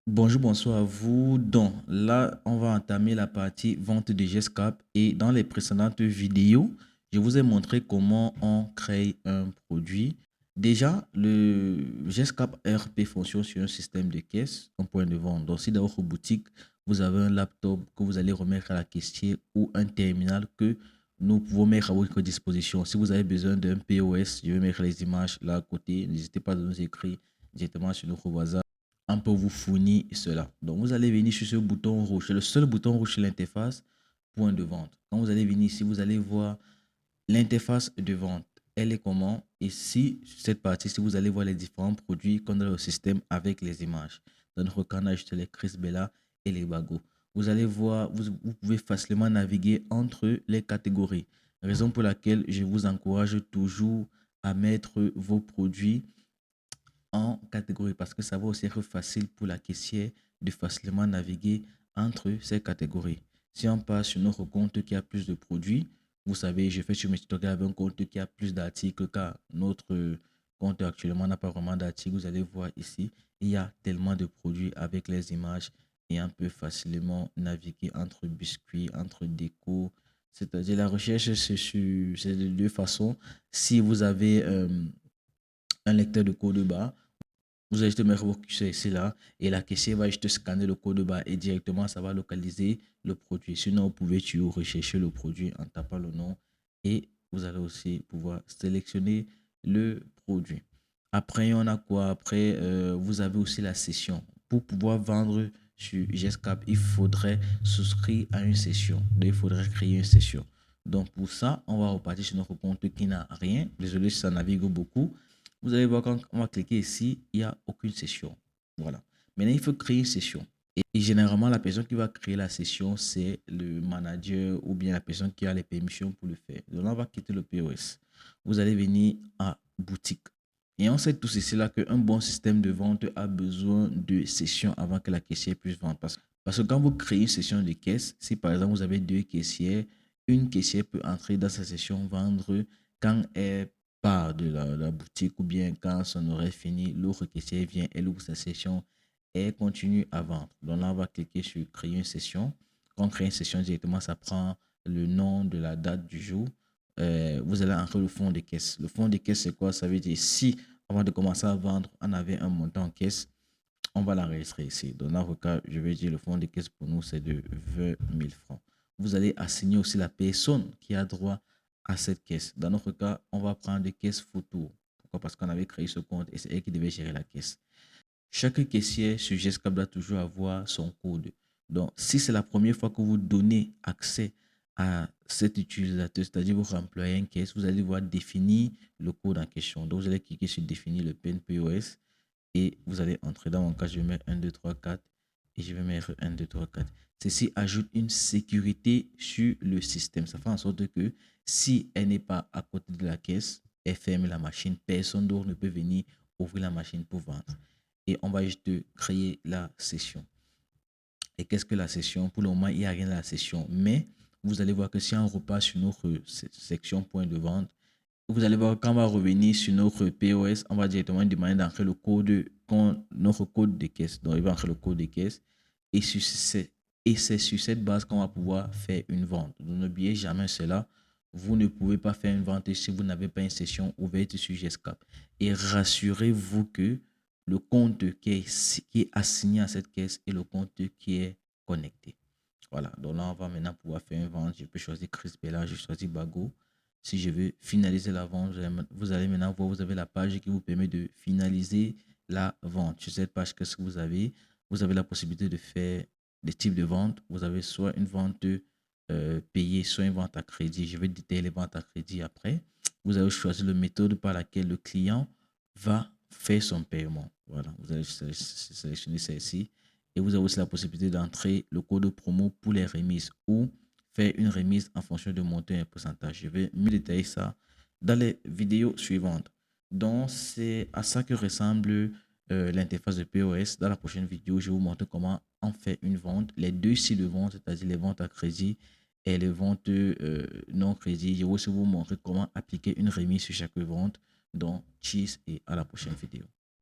Bonjour, bonsoir à vous. Donc là, on va entamer la partie vente de GESCAP et dans les précédentes vidéos, je vous ai montré comment on crée un produit. Déjà, le GESCAP ERP fonctionne sur un système de caisse, un point de vente. Donc si dans votre boutique, vous avez un laptop que vous allez remettre à la caissière ou un terminal que nous pouvons mettre à votre disposition. Si vous avez besoin d'un POS, je vais mettre les images là à côté. N'hésitez pas à nous écrire directement sur notre WhatsApp. On peut vous fournir cela. Donc, vous allez venir sur ce bouton rouge. C'est le seul bouton rouge sur l'interface, point de vente. Quand vous allez venir ici, vous allez voir l'interface de vente. Elle est comment? Ici, sur cette partie, si vous allez voir les différents produits qu'on a dans le système avec les images. Dans notre cas, on a juste les Chris Bella et les Bagos. Vous allez voir, vous pouvez facilement naviguer entre les catégories. Raison pour laquelle je vous encourage toujours à mettre vos produits en catégorie parce que ça va aussi être facile pour la caissière de facilement naviguer entre ces catégories. Si on passe sur notre compte qui a plus de produits, vous savez, je fais sur mes tutoriels avec un compte qui a plus d'articles car notre compte actuellement n'a pas vraiment d'articles. Vous allez voir ici, il y a tellement de produits avec les images et on peut facilement naviguer entre biscuits, entre déco. C'est-à-dire la recherche, c'est de deux façons. Si vous avez un lecteur de code barre, vous allez juste mettre vos curseurs ici là et la caissière va juste scanner le code barre et directement ça va localiser le produit. Sinon, vous pouvez toujours rechercher le produit en tapant le nom et vous allez aussi pouvoir sélectionner le produit. Après, on a quoi? Après, vous avez aussi la session. Pour pouvoir vendre sur GESCAP, il faudrait souscrire à une session. Donc, il faudrait créer une session. Donc, pour ça, on va repartir sur notre compte qui n'a rien. Désolé si ça navigue beaucoup. Vous allez voir quand on va cliquer ici, il n'y a aucune session. Voilà. Maintenant, il faut créer une session. Et généralement, la personne qui va créer la session, c'est le manager ou bien la personne qui a les permissions pour le faire. Donc là, on va quitter le POS. Vous allez venir à boutique. Et on sait tous ici là qu'un bon système de vente a besoin de sessions avant que la caissière puisse vendre. Parce que quand vous créez une session de caisse, si par exemple vous avez deux caissières, une caissière peut entrer dans sa session vendre quand elle part de la boutique ou bien quand son horaire fini, l'autre caissière vient, elle ouvre sa session et elle continue à vendre. Donc là, on va cliquer sur créer une session. Quand on crée une session directement, ça prend le nom de la date du jour. Vous allez entrer le fond de caisse. Le fond de caisse, c'est quoi? Ça veut dire si avant de commencer à vendre, on avait un montant en caisse, on va l'enregistrer ici. Dans notre cas, je vais dire le fond de caisse pour nous, c'est de 20 000 francs. Vous allez assigner aussi la personne qui a droit à cette caisse. Dans notre cas, on va prendre des caisses photo. Pourquoi? Parce qu'on avait créé ce compte et c'est elle qui devait gérer la caisse. Chaque caissier sur GESCAP doit toujours avoir son code. Donc, si c'est la première fois que vous donnez accès à cet utilisateur, c'est-à-dire vous remployez une caisse, vous allez voir définir le code en question. Donc, vous allez cliquer sur définir le PIN POS et vous allez entrer. Dans mon cas, je vais mettre 1, 2, 3, 4 et je vais mettre 1, 2, 3, 4. Ceci ajoute une sécurité sur le système. Ça fait en sorte que si elle n'est pas à côté de la caisse, elle ferme la machine. Personne d'autre ne peut venir ouvrir la machine pour vendre. Et on va juste créer la session. Et qu'est-ce que la session? Pour le moment, il n'y a rien dans la session. Mais vous allez voir que si on repart sur notre section point de vente, vous allez voir quand on va revenir sur notre POS, on va directement demander d'entrer le code, notre code de caisse. Donc, il va entrer le code de caisse. Et c'est sur cette base qu'on va pouvoir faire une vente. Donc, n'oubliez jamais cela. Vous ne pouvez pas faire une vente si vous n'avez pas une session ouverte sur GESCAP. Et rassurez-vous que le compte qui est assigné à cette caisse est le compte qui est connecté. Voilà, donc là, on va maintenant pouvoir faire une vente. Je peux choisir Chris Bella, je choisis Bago. Si je veux finaliser la vente, vous allez maintenant voir, vous avez la page qui vous permet de finaliser la vente. Sur cette page, qu'est-ce que vous avez la possibilité de faire des types de ventes. Vous avez soit une vente payée, soit une vente à crédit. Je vais détailler les ventes à crédit après. Vous avez choisi la méthode par laquelle le client va faire son paiement. Voilà, vous allez sélectionner celle-ci. Et vous avez aussi la possibilité d'entrer le code promo pour les remises ou faire une remise en fonction de montant et pourcentage. Je vais mieux détailler ça dans les vidéos suivantes. Donc, c'est à ça que ressemble l'interface de POS. Dans la prochaine vidéo, je vais vous montrer comment on fait une vente. Les deux styles de vente, c'est-à-dire les ventes à crédit et les ventes non crédit. Je vais aussi vous montrer comment appliquer une remise sur chaque vente. Donc, cheese et à la prochaine vidéo.